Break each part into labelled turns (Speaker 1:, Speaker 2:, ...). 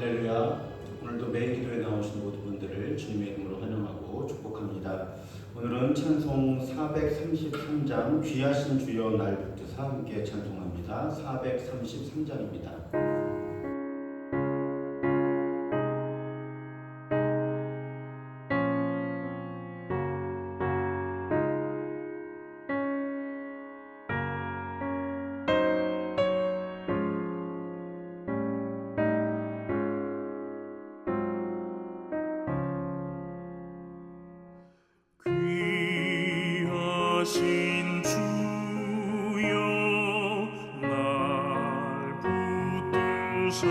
Speaker 1: 할렐루야. 오늘도 매일 기도에 나오신 모든 분들을 주님의 이름으로 환영하고 축복합니다. 오늘은 찬송 433장 귀하신 주여 날 붙드사 함께 찬송합니다. 433장입니다.
Speaker 2: 귀하신 주여 날 붙드사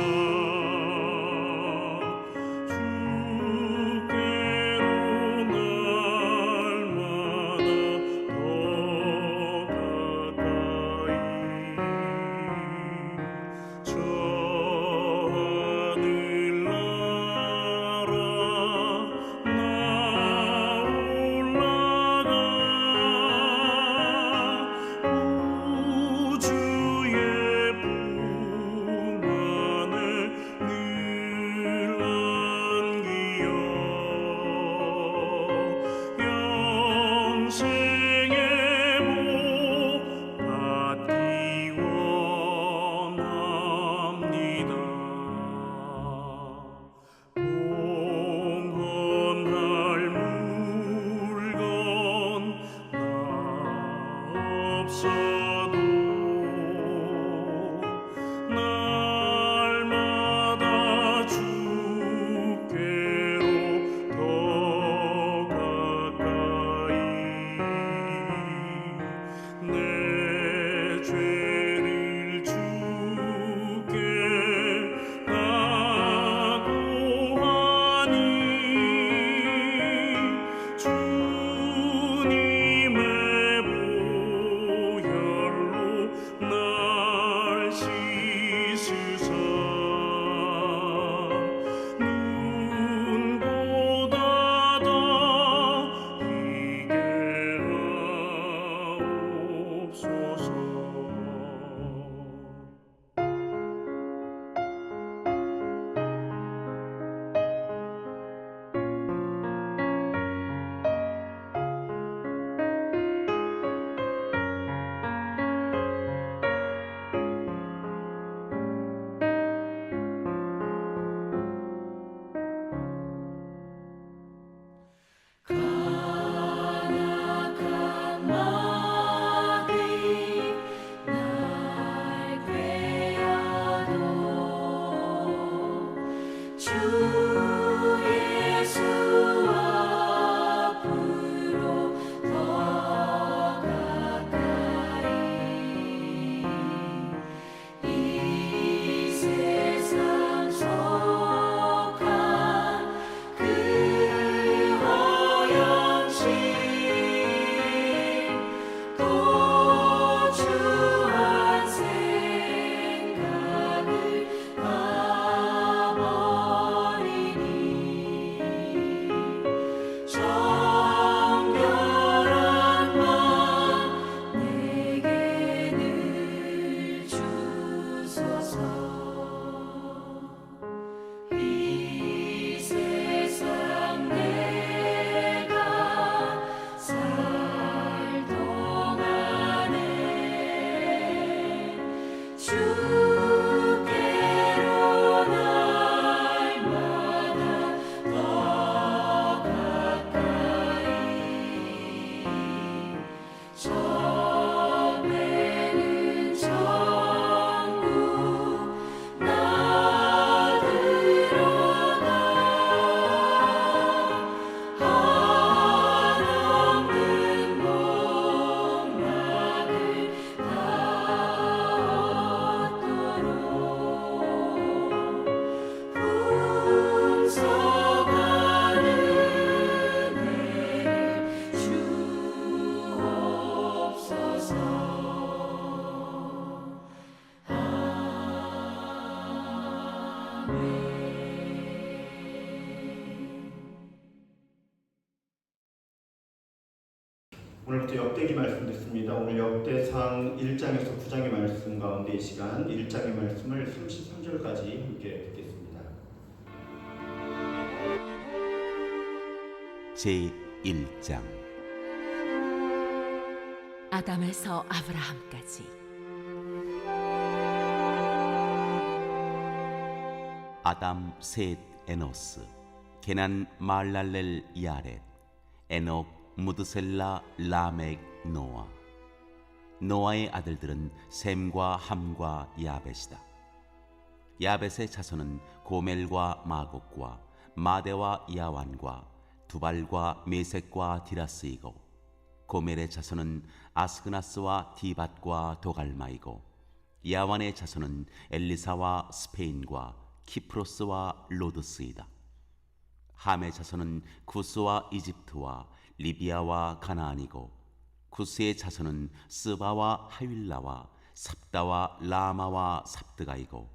Speaker 1: 오늘부터 역대기 말씀 듣습니다. 오늘 역대상 1장에서 9장의 말씀 가운데 이 시간 1장의 말씀을 33절까지 함께 듣겠습니다.
Speaker 3: 제1장.
Speaker 4: 아담에서 아브라함까지.
Speaker 3: 아담, 셋, 에노스, 게난, 말랄렐, 야렛, 에녹, 무드셀라, 라멕, 노아. 노아의 아들들은 셈과 함과 야벳이다. 야벳의 자손은 고멜과 마곡과 마대와 야완과 두발과 메섹과 디라스이고, 고멜의 자손은 아스그나스와 디밧과 도갈마이고, 야완의 자손은 엘리사와 스페인과 키프로스와 로드스이다. 함의 자손은 구스와 이집트와 리비아와 가나안이고, 구스의 자손은 스바와 하윌라와 삽다와 라마와 삽드가이고,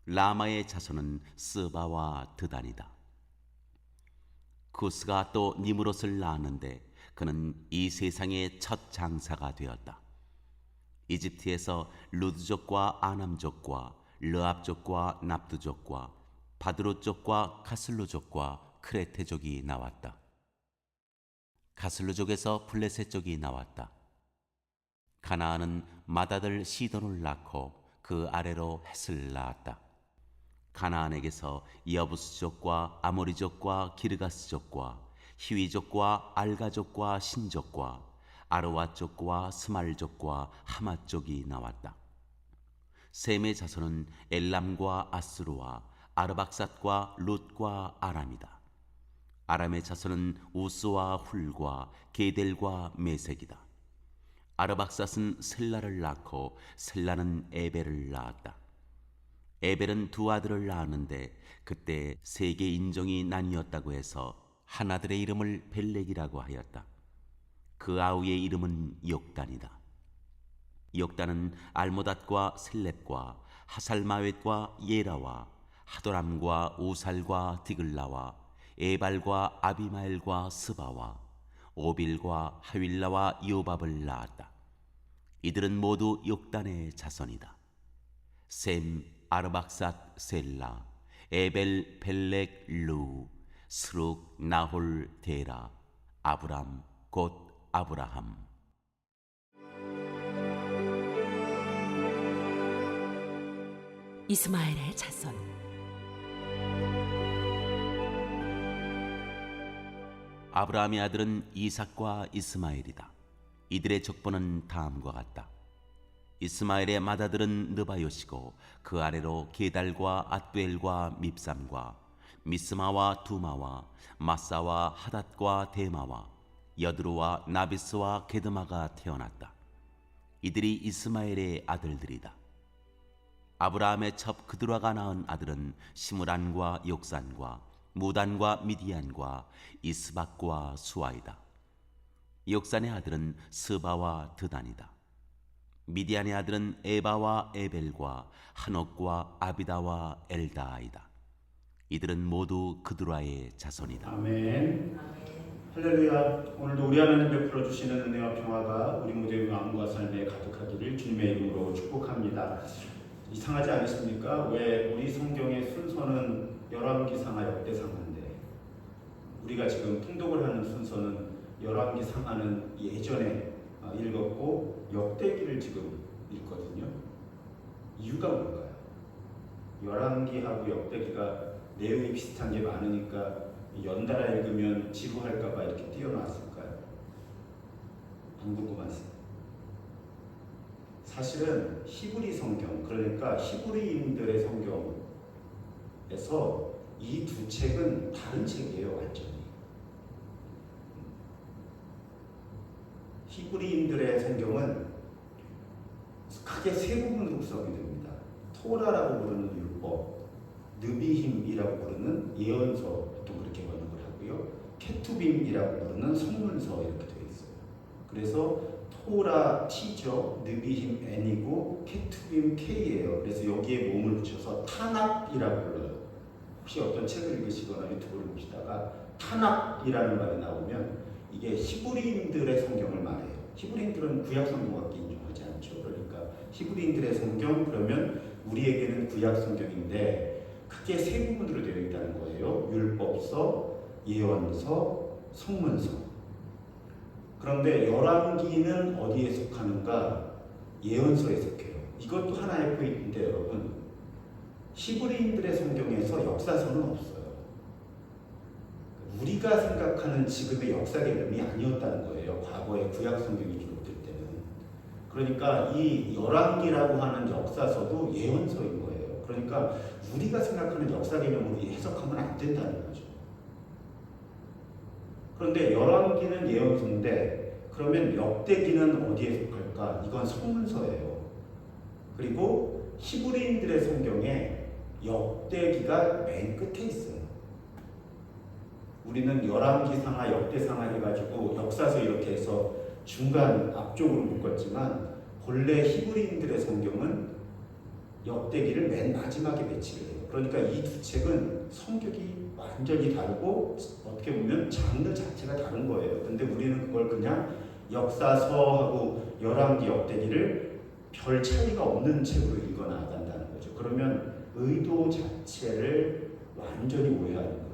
Speaker 3: 라마의 자손은 스바와 드단이다. 구스가 또 니므롯을 낳았는데 그는 이 세상의 첫 장사가 되었다. 이집트에서 루드족과 아남족과 르압족과 납두족과 바드로족과 가슬루족과 크레테족이 나왔다. 가슬루족에서 블레셋족이 나왔다. 가나안은 맏아들 시돈을 낳고 그 아래로 헷을 낳았다. 가나안에게서 여부스족과 아모리족과 기르가스족과 히위족과 알가족과 신족과 아르와족과 스말족과 하맛족이 나왔다. 셈의 자손은 엘람과 아스루와 아르박삿과 룻과 아람이다. 아람의 자손은 우스와 훌과 게델과 메색이다. 아르박삿은 셀라를 낳고 셀라는 에벨을 낳았다. 에벨은 두 아들을 낳았는데 그때 세계 인종이 나뉘었다고 해서 한 아들의 이름을 벨렉이라고 하였다. 그 아우의 이름은 욕단이다. 욕단은 알모닷과 셀렙과 하살마웻과 예라와 하도람과 우살과 디글라와 에발과 아비마엘과 스바와 오빌과 하윌라와 요밥을 낳았다. 이들은 모두 욕단의 자손이다. 셈, 아르박삿, 셀라, 에벨, 벨렉, 루, 스룩, 나홀, 데라, 아브람, 곧 아브라함.
Speaker 4: 이스마엘의 자손.
Speaker 3: 아브라함의 아들은 이삭과 이스마엘이다. 이들의 족보는 다음과 같다. 이스마엘의 맏아들은 느바요시고 그 아래로 게달과 앗두엘과 밉삼과 미스마와 두마와 마사와 하닷과 데마와 여드루와 나비스와 게드마가 태어났다. 이들이 이스마엘의 아들들이다. 아브라함의 첩 그드라가 낳은 아들은 시므란과 욕산과 무단과 미디안과 이스박과 수아이다. 욕산의 아들은 스바와 드단이다. 미디안의 아들은 에바와 에벨과 한옥과 아비다와 엘다아이다. 이들은 모두 그드라의 자손이다.
Speaker 1: 아멘. 할렐루야. 오늘도 우리 하나님 베풀어 주시는 은혜와 평화가 우리 모두의 마음과 삶에 가득하기를 주님의 이름으로 축복합니다. 이상하지 않으십니까? 왜 우리 성경의 순서는 열왕기상하 역대상하인데 우리가 지금 통독을 하는 순서는 열왕기상하는 예전에 읽었고 역대기를 지금 읽거든요. 이유가 뭘까요? 열왕기하고 역대기가 내용이 비슷한 게 많으니까 연달아 읽으면 지루할까봐 이렇게 띄워놨을까요? 안 궁금하세요? 사실은 히브리 성경, 그러니까 히브리인들의 성경에서 이 두 책은 다른 책이에요, 완전히. 히브리인들의 성경은 크게 세 부분으로 구성이 됩니다. 토라라고 부르는 율법, 느비힘이라고 부르는 예언서, 보통 그렇게 번역을 하고요. 케투빔이라고 부르는 성문서 이렇게 되어 있어요. 그래서 토라 T죠. 느비힘 N이고 케투빔 K예요. 그래서 여기에 몸을 붙여서 타낙이라고 불러요. 혹시 어떤 책을 읽으시거나 유튜브를 보시다가 타낙이라는 말이 나오면 이게 히브리인들의 성경을 말해요. 히브리인들은 구약 성경밖에 인용하지 않죠. 그러니까 히브리인들의 성경 그러면 우리에게는 구약 성경인데 크게 세 부분으로 되어 있다는 거예요. 율법서, 예언서, 성문서. 그런데 열왕기는 어디에 속하는가? 예언서에 속해요. 이것도 하나의 포인트인데 여러분, 히브리인들의 성경에서 역사서는 없어요. 우리가 생각하는 지금의 역사 개념이 아니었다는 거예요. 과거의 구약 성경이 기록될 때는. 그러니까 이 열왕기라고 하는 역사서도 예언서인 거예요. 그러니까 우리가 생각하는 역사 개념으로 해석하면 안 된다는 거죠. 그런데 열왕기는 예언서인데 그러면 역대기는 어디에 속할까? 이건 성문서예요. 그리고 히브리인들의 성경에 역대기가 맨 끝에 있어요. 우리는 열왕기상하, 역대상하 해가지고 역사서 이렇게 해서 중간 앞쪽으로 묶었지만 본래 히브리인들의 성경은 역대기를 맨 마지막에 배치를 해요. 그러니까 이 두 책은 성격이 완전히 다르고 어떻게 보면 장르 자체가 다른 거예요. 근데 우리는 그걸 그냥 역사서하고 열왕기, 역대기를 별 차이가 없는 책으로 읽어 나간다는 거죠. 그러면 의도 자체를 완전히 오해하는 거예요.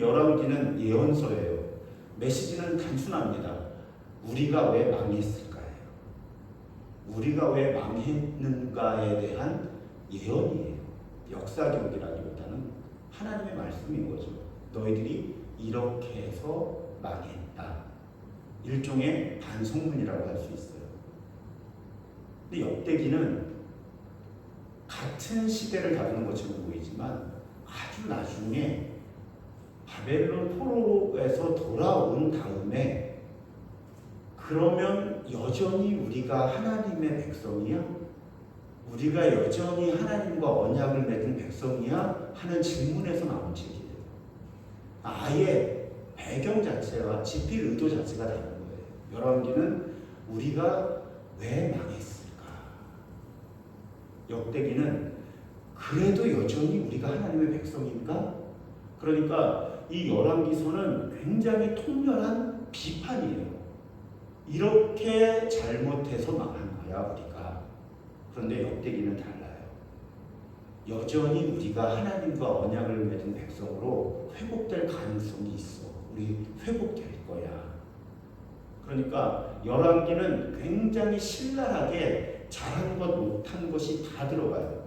Speaker 1: 열왕기는 예언서예요. 메시지는 단순합니다. 우리가 왜 망했을까요? 우리가 왜 망했는가에 대한 예언이에요. 역사기록이라기보다는 하나님의 말씀인 거죠. 너희들이 이렇게 해서 망했다. 일종의 반성문이라고 할 수 있어요. 근데 역대기는 같은 시대를 다루는 것처럼 보이지만 아주 나중에 바벨론 포로에서 돌아온 다음에 그러면 여전히 우리가 하나님의 백성이야? 우리가 여전히 하나님과 언약을 맺은 백성이야? 하는 질문에서 나온 책이에요. 아예 배경 자체와 집필 의도 자체가 다른 거예요. 열왕기는 우리가 왜 망했을까? 역대기는 그래도 여전히 우리가 하나님의 백성인가? 그러니까 이 열왕기서는 굉장히 통렬한 비판이에요. 이렇게 잘못해서 망한 거야 우리가. 그런데 역대기는 달라요. 여전히 우리가 하나님과 언약을 맺은 백성으로 회복될 가능성이 있어. 우리 회복될 거야. 그러니까 열왕기는 굉장히 신랄하게 잘한 것 못한 것이 다 들어가요.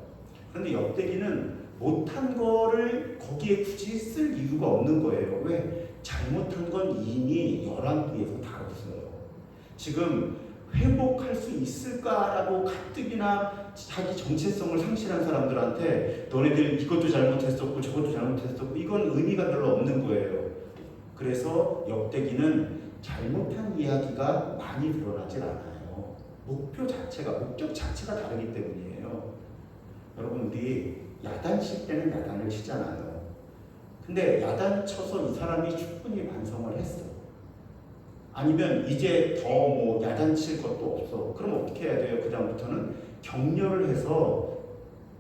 Speaker 1: 그런데 역대기는 못한 거를 거기에 굳이 쓸 이유가 없는 거예요. 왜? 잘못한 건 이미 열왕기에서 다뤘어요. 지금 회복할 수 있을까라고 가뜩이나 자기 정체성을 상실한 사람들한테 너네들 이것도 잘못했었고 저것도 잘못했었고 이건 의미가 별로 없는 거예요. 그래서 역대기는 잘못한 이야기가 많이 드러나질 않아요. 목적 자체가 다르기 때문이에요. 여러분 우리 야단 칠 때는 야단을 치잖아요. 근데 야단 쳐서 이 사람이 충분히 반성을 했어. 아니면 이제 더 뭐 야단 칠 것도 없어. 그럼 어떻게 해야 돼요? 그 다음부터는 격려를 해서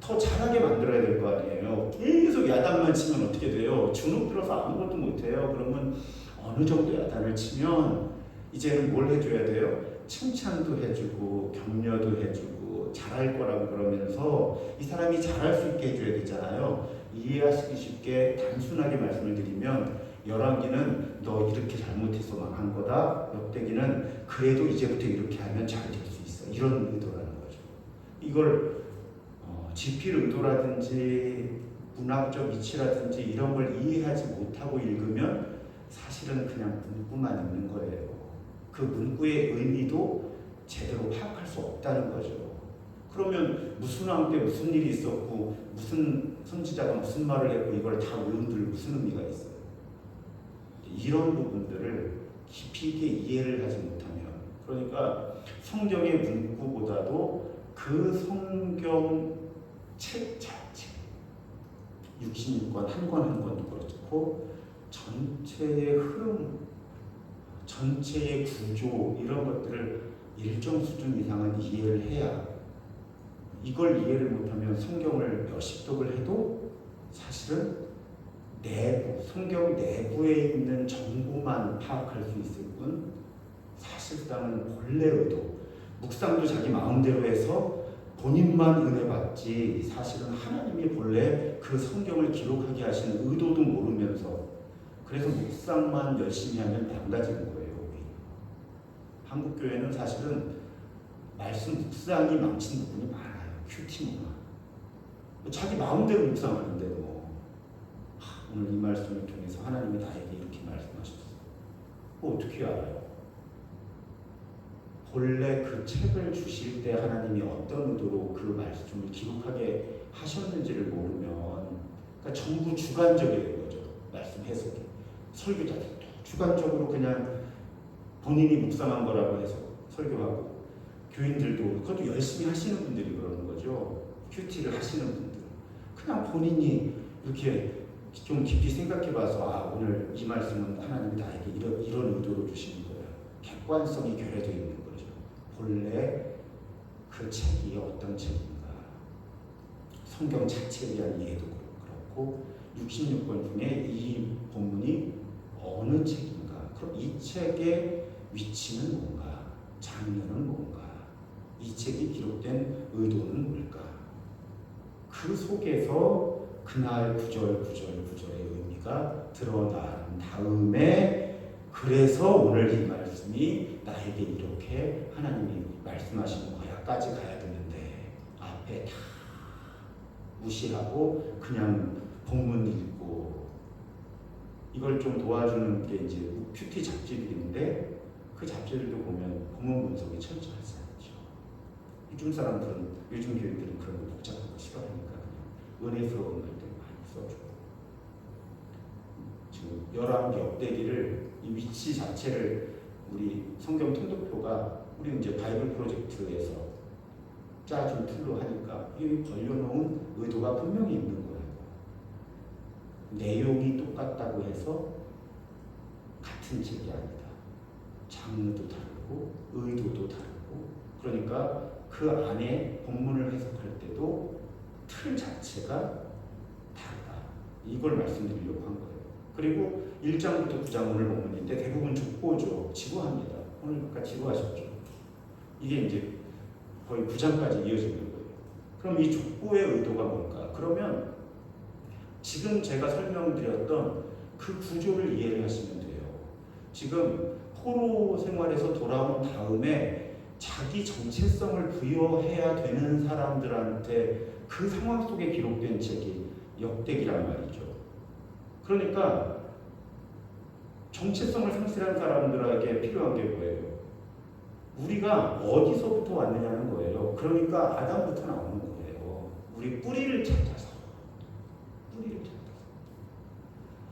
Speaker 1: 더 잘하게 만들어야 될 거 아니에요. 계속 야단만 치면 어떻게 돼요? 주눅 들어서 아무것도 못해요. 그러면 어느 정도 야단을 치면 이제는 뭘 해줘야 돼요? 칭찬도 해주고 격려도 해주고 잘할 거라고 그러면서 이 사람이 잘할 수 있게 해줘야 되잖아요. 이해하시기 쉽게 단순하게 말씀을 드리면 열왕기는 너 이렇게 잘못해서 망한 거다. 역대기는 그래도 이제부터 이렇게 하면 잘 될 수 있어. 이런 의도라는 거죠. 이걸 지필 의도라든지 문학적 이치라든지 이런 걸 이해하지 못하고 읽으면 사실은 그냥 문구만 읽는 거예요. 그 문구의 의미도 제대로 파악할 수 없다는 거죠. 그러면 무슨 왕 때 무슨 일이 있었고 무슨 선지자가 무슨 말을 했고 이걸 다 외운들 무슨 의미가 있어요. 이런 부분들을 깊이 있게 이해를 하지 못하면 그러니까 성경의 문구보다도 그 성경 책 자체 66권 한 권 한 권도 그렇고 전체의 흐름, 전체의 구조 이런 것들을 일정 수준 이상은 이해를 해야 이걸 이해를 못하면 성경을 몇십 독을 해도 사실은 성경 내부에 있는 정보만 파악할 수 있을 뿐 사실상은 본래 의도 묵상도 자기 마음대로 해서 본인만 은혜 받지 사실은 하나님이 본래 그 성경을 기록하게 하신 의도도 모르면서 그래서 묵상만 열심히 하면 망가지는 거예요. 우리. 한국 교회는 사실은 말씀 묵상이 망친 부분이 많아요. 큐티 문화. 자기 마음대로 묵상하는데 오늘 이 말씀을 통해서 하나님이 나에게 이렇게 말씀하셨어. 어떻게 알아요? 본래 그 책을 주실 때 하나님이 어떤 의도로 그 말씀을 기록하게 하셨는지를 모르면, 그러니까 전부 주관적인 거죠. 말씀 해석이. 설교자들도 주관적으로 그냥 본인이 묵상한 거라고 해서 설교하고, 교인들도 그것도 열심히 하시는 분들이 그러는 거죠. 큐티를 하시는 분들. 그냥 본인이 이렇게 좀 깊이 생각해봐서 오늘 이 말씀은 하나님이 나에게 이런 의도로 주시는 거야. 객관성이 결여되어 있는 거죠. 본래 그 책이 어떤 책인가. 성경 자체에 대한 이해도 그렇고 66권 중에 이 본문이 어느 책인가. 그럼 이 책의 위치는 뭔가. 장면은 뭔가. 이 책이 기록된 의도는 뭘까. 그 속에서 그날 구절의 의미가 드러난 다음에, 그래서 오늘 이 말씀이 나에게 이렇게 하나님이 말씀하시는 거야까지 가야 되는데, 앞에 다 무시하고 그냥 본문 읽고, 이걸 좀 도와주는 게 이제 큐티 잡지들인데, 그 잡지들도 보면 본문 분석이 철저하지 않죠. 요즘 사람들은, 요즘 교육들은 그런 거 복잡한 거 싫어하니까 그냥 은혜스러운 말들 많이 써주고, 지금 열왕기 역대기를 이 위치 자체를 우리 성경 통독표가 우리 이제 바이블 프로젝트에서 짜준 툴로 하니까 이 벌려놓은 의도가 분명히 있는 거예요. 내용이 똑같다고 해서 같은 책이 아니다. 장르도 다르고 의도도 다르고, 그러니까 그 안에 본문을 해석할 때도 틀 자체가 다르다. 이걸 말씀드리려고 한 거예요. 그리고 1장부터 9장 오늘 본문인데 대부분 족보죠. 지루합니다. 오늘 아까 지루하셨죠. 이게 이제 거의 9장까지 이어지는 거예요. 그럼 이 족보의 의도가 뭘까? 그러면 지금 제가 설명드렸던 그 구조를 이해를 하시면 돼요. 지금 포로 생활에서 돌아온 다음에 자기 정체성을 부여해야 되는 사람들한테 그 상황 속에 기록된 책이 역대기란 말이죠. 그러니까 정체성을 상실한 사람들에게 필요한 게 뭐예요? 우리가 어디서부터 왔느냐는 거예요. 그러니까 아담부터 나오는 거예요. 우리 뿌리를 찾아서.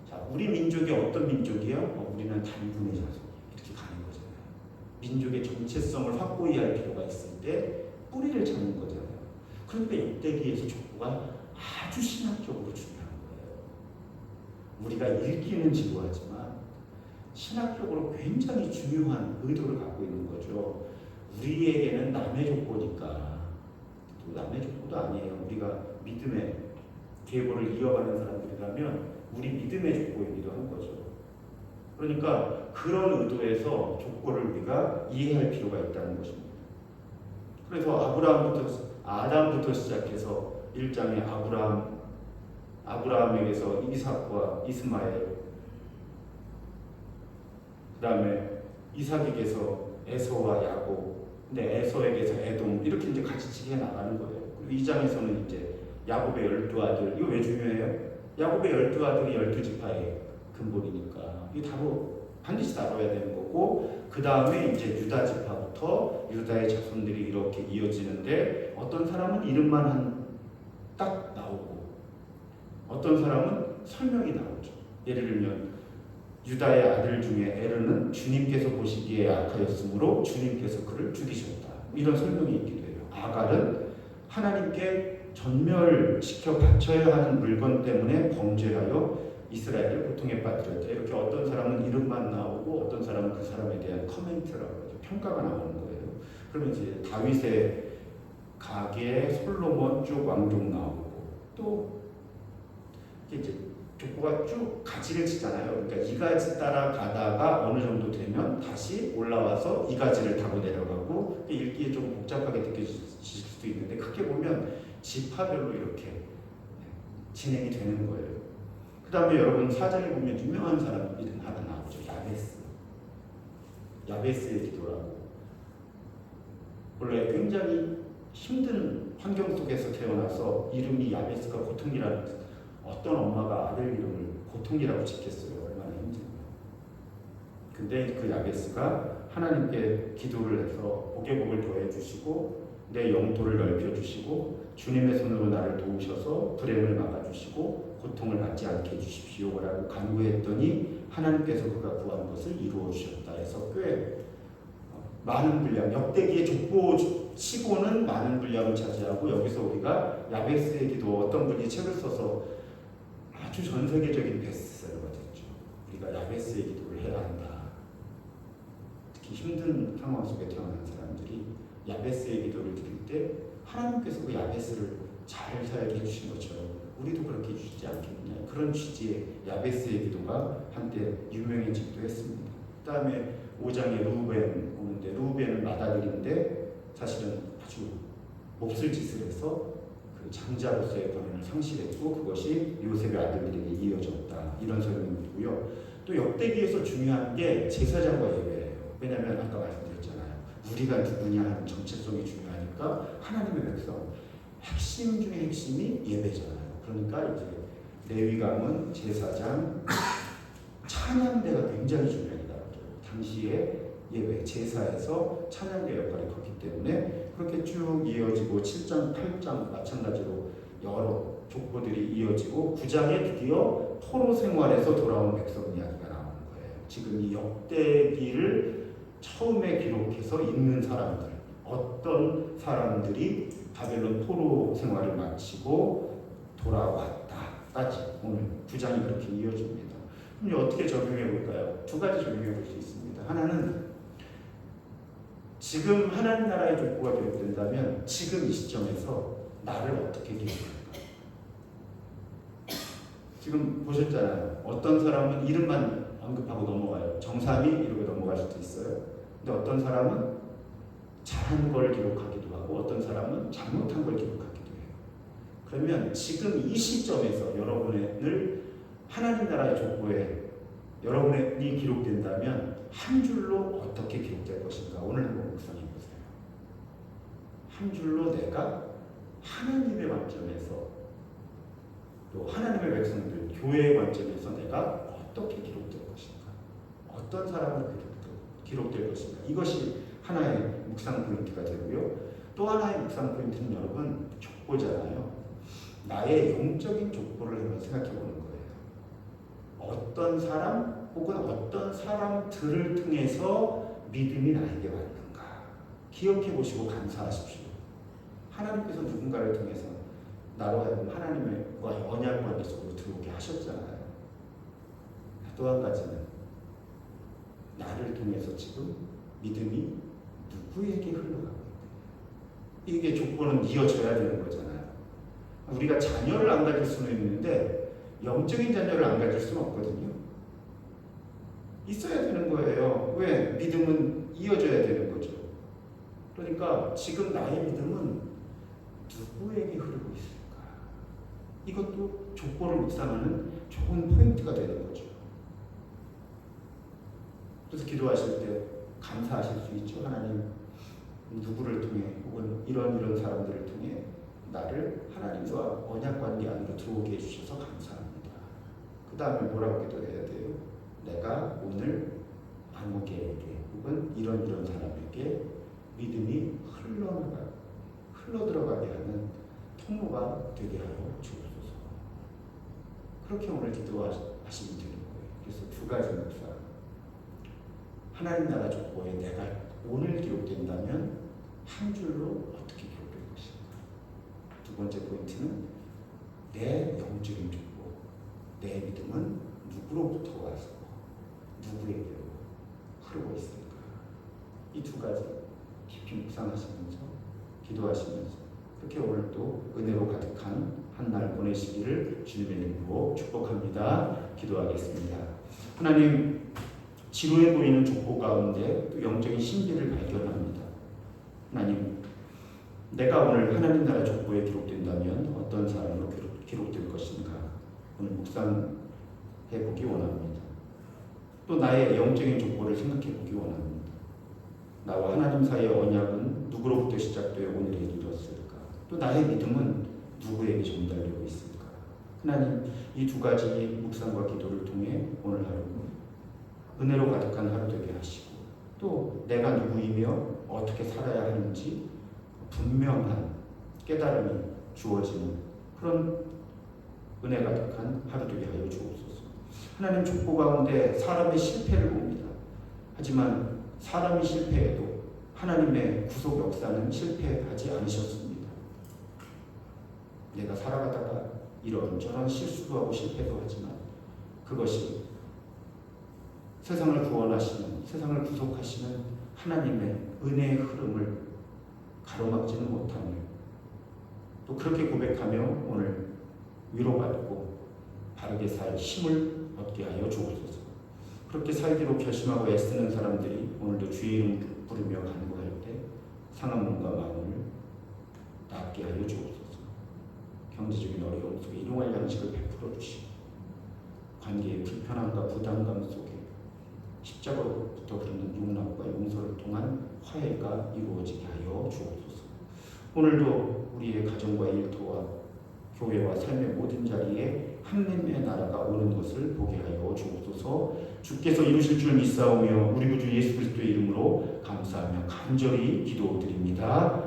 Speaker 1: 자, 우리 민족이 어떤 민족이요? 우리는 단군의 자손. 이렇게 가는 거잖아요. 민족의 정체성을 확고히 할 필요가 있을 때 뿌리를 찾는 거잖아요. 그런데 역대기에서 족보가 아주 신학적으로 중요한 거예요. 우리가 읽기는 지루하지만 신학적으로 굉장히 중요한 의도를 갖고 있는 거죠. 우리에게는 남의 족보니까, 또 남의 족보도 아니에요. 우리가 믿음의 계보를 이어가는 사람들이라면 우리 믿음의 족보이기도 한 거죠. 그러니까 그런 의도에서 족보를 우리가 이해할 필요가 있다는 것입니다. 그래서 아담부터 시작해서 1장에 아브라함에게서 이삭과 이스마엘, 그 다음에 이삭에게서 에서와 야곱, 근데 에서에게서 에돔, 이렇게 이제 같이 지게 나가는 거예요. 그리고 2장에서는 이제 야곱의 12아들, 이거 왜 중요해요? 야곱의 12아들이 12지파의 근본이니까 이게 반드시 다뤄야 되는 거고, 그 다음에 이제 유다 지파부터 유다의 자손들이 이렇게 이어지는데, 어떤 사람은 이름만 딱 나오고 어떤 사람은 설명이 나오죠. 예를 들면 유다의 아들 중에 에르는 주님께서 보시기에 악하였으므로 주님께서 그를 죽이셨다. 이런 설명이 있기도 해요. 아갈은 하나님께 전멸시켜 바쳐야 하는 물건 때문에 범죄하여 이스라엘을 고통에 빠뜨렸다. 이렇게 어떤 사람은 이름만 나오고 어떤 사람은 그 사람에 대한 커멘트라고 하죠. 평가가 나오는 거예요. 그러면 이제 다윗의 가게, 솔로몬 쭉 왕족 나오고, 또 이제 족보가 쭉 가지를 치잖아요. 그러니까 이 가지 따라 가다가 어느 정도 되면 다시 올라와서 이 가지를 타고 내려가고, 읽기에 좀 복잡하게 느껴질 수도 있는데 크게 보면 지파별로 이렇게 진행이 되는 거예요. 그 다음에 여러분 사장에 보면 유명한 사람 이름 하나 나오죠. 야베스. 야베스의 기도라고. 원래 굉장히 힘든 환경 속에서 태어나서 이름이 야베스가 고통이라는, 어떤 엄마가 아들 이름을 고통이라고 짓겠어요. 얼마나 힘든가요. 근데 그 야베스가 하나님께 기도를 해서 복에 복을 더해 주시고 내 영토를 넓혀 주시고 주님의 손으로 나를 도우셔서 불행을 막아 주시고 고통을 받지 않게 해주십시오라고 간구했더니 하나님께서 그가 구한 것을 이루어 주셨다 해서 꽤 많은 분량, 역대기의 족보 치고는 많은 분량을 차지하고, 여기서 우리가 야베스의 기도, 어떤 분이 책을 써서 아주 전 세계적인 베스트셀러가 됐죠. 우리가 야베스의 기도를 해야 한다. 특히 힘든 상황 속에 태어난 사람들이 야베스의 기도를 드릴 때 하나님께서 그 야베스를 잘 살게 해주신 것처럼 우리도 그렇게 해주시지 않겠느냐, 그런 취지의 야베스의 기도가 한때 유명해지기도 했습니다. 그 다음에 5장에 루벤 오는데, 루벤은 맏아들인데 사실은 아주 몹쓸 짓을 해서 그 장자로서의 권한을 상실했고 그것이 요셉의 아들들에게 이어졌다, 이런 설명이고요. 또 역대기에서 중요한 게 제사장과 예배예요. 왜냐하면 아까 말씀드렸잖아요. 우리가 누구냐 하는 정체성이 중요하니까 하나님의 백성, 핵심 중에 핵심이 예배잖아요. 그러니까 이제 레위감은 제사장, 찬양대가 굉장히 중요하다. 당시에 예배, 제사에서 찬양대 역할이 컸기 때문에 그렇게 쭉 이어지고 7장, 8장 마찬가지로 여러 족보들이 이어지고 9장에 드디어 포로 생활에서 돌아온 백성 이야기가 나오는 거예요. 지금 이 역대기를 처음에 기록해서 읽는 사람들, 어떤 사람들이 바벨론 포로 생활을 마치고 돌아왔다까지 오늘 9장이 그렇게 이어집니다. 그럼 어떻게 적용해 볼까요? 두 가지 적용해 볼 수 있습니다. 하나는 지금 하나님 나라의 족보가 기록된다면 지금 이 시점에서 나를 어떻게 기록할까? 지금 보셨잖아요. 어떤 사람은 이름만 언급하고 넘어가요. 정삼위 이러고 넘어갈 수도 있어요. 근데 어떤 사람은 잘한 걸 기록하기도 하고 어떤 사람은 잘못한 걸 기록하기도 해요. 그러면 지금 이 시점에서 여러분을 하나님 나라의 족보에 여러분이 기록된다면 한 줄로 어떻게 기록될 것인가, 오늘 한번 묵상해 보세요. 한 줄로 내가 하나님의 관점에서, 또 하나님의 백성들, 교회의 관점에서 내가 어떻게 기록될 것인가, 어떤 사람으로 기록될 것인가, 이것이 하나의 묵상 포인트가 되고요. 또 하나의 묵상 포인트는 여러분 족보잖아요. 나의 영적인 족보를 한번 생각해 보는 거예요. 어떤 사람 혹은 어떤 사람들을 통해서 믿음이 나에게 왔는가 기억해 보시고 감사하십시오. 하나님께서 누군가를 통해서 나로 하여금 하나님과 언약 관계 속으로 들어오게 하셨잖아요. 또 한 가지는 나를 통해서 지금 믿음이 누구에게 흘러가고 있는가. 이게 족보는 이어져야 되는 거잖아요. 우리가 자녀를 안 가질 수는 있는데 영적인 자녀를 안 가질 수는 없거든요. 있어야 되는 거예요. 왜? 믿음은 이어져야 되는 거죠. 그러니까 지금 나의 믿음은 누구에게 흐르고 있을까? 이것도 족보를 묵상하는 좋은 포인트가 되는 거죠. 그래서 기도하실 때 감사하실 수 있죠. 하나님, 누구를 통해 혹은 이런 사람들을 통해 나를 하나님과 언약 관계 안으로 들어오게 해주셔서 감사합니다. 그 다음에 뭐라고 기도해야 돼요? 내가 오늘 아무개에게 혹은 이런 사람에게 믿음이 흘러들어가게 하는 통로가 되게 하여 주옵소서. 그렇게 오늘 기도하시면 되는 거예요. 그래서 두 가지 묵상. 하나님 나라 족보에 내가 오늘 기록된다면 한 줄로 어떻게 기록될 것인가. 두 번째 포인트는 내 영적인 족보, 내 믿음은 누구로부터 와서 누구에게로 흐르고 있을까. 이 두 가지 깊이 묵상하시면서 기도하시면서 그렇게 오늘 또 은혜로 가득한 한 날 보내시기를 주님의 이름으로 축복합니다. 기도하겠습니다. 하나님, 지루해 보이는 족보 가운데 또 영적인 신비를 발견합니다. 하나님, 내가 오늘 하나님 나라 족보에 기록된다면 어떤 사람으로 기록될 것인가. 오늘 묵상 보기 원합니다. 또 나의 영적인 족보를 생각해 보기 원합니다. 나와 하나님 사이의 언약은 누구로부터 시작되어 오늘에 이르렀을까? 또 나의 믿음은 누구에게 전달되고 있을까? 하나님, 이 두 가지 묵상과 기도를 통해 오늘 하루 은혜로 가득한 하루 되게 하시고, 또 내가 누구이며 어떻게 살아야 하는지 분명한 깨달음이 주어지는 그런 은혜 가득한 하루 되게 하여 주옵소서. 하나님, 족보 가운데 사람의 실패를 봅니다. 하지만 사람이 실패해도 하나님의 구속 역사는 실패하지 않으셨습니다. 내가 살아가다가 이런저런 실수도 하고 실패도 하지만 그것이 세상을 구원하시는, 세상을 구속하시는 하나님의 은혜의 흐름을 가로막지는 못함을 또 그렇게 고백하며 오늘 위로받고 바르게 살 힘을 얻게 하여 주옵소서. 그렇게 살기로 결심하고 애쓰는 사람들이 오늘도 주의 이름 부르며 간구할 때 상한 몸과 마음을 낫게 하여 주옵소서. 경제적인 어려움 속에 일용할 양식을 베풀어 주시고 관계의 불편함과 부담감 속에 십자가로부터 그리는 용납과 용서를 통한 화해가 이루어지게 하여 주옵소서. 오늘도 우리의 가정과 일터와 교회와 삶의 모든 자리에 하나님의 나라가 오는 것을 보게 하여 주옵소서. 주께서 이루실 줄 믿사오며 우리 구주 예수 그리스도의 이름으로 감사하며 간절히 기도드립니다.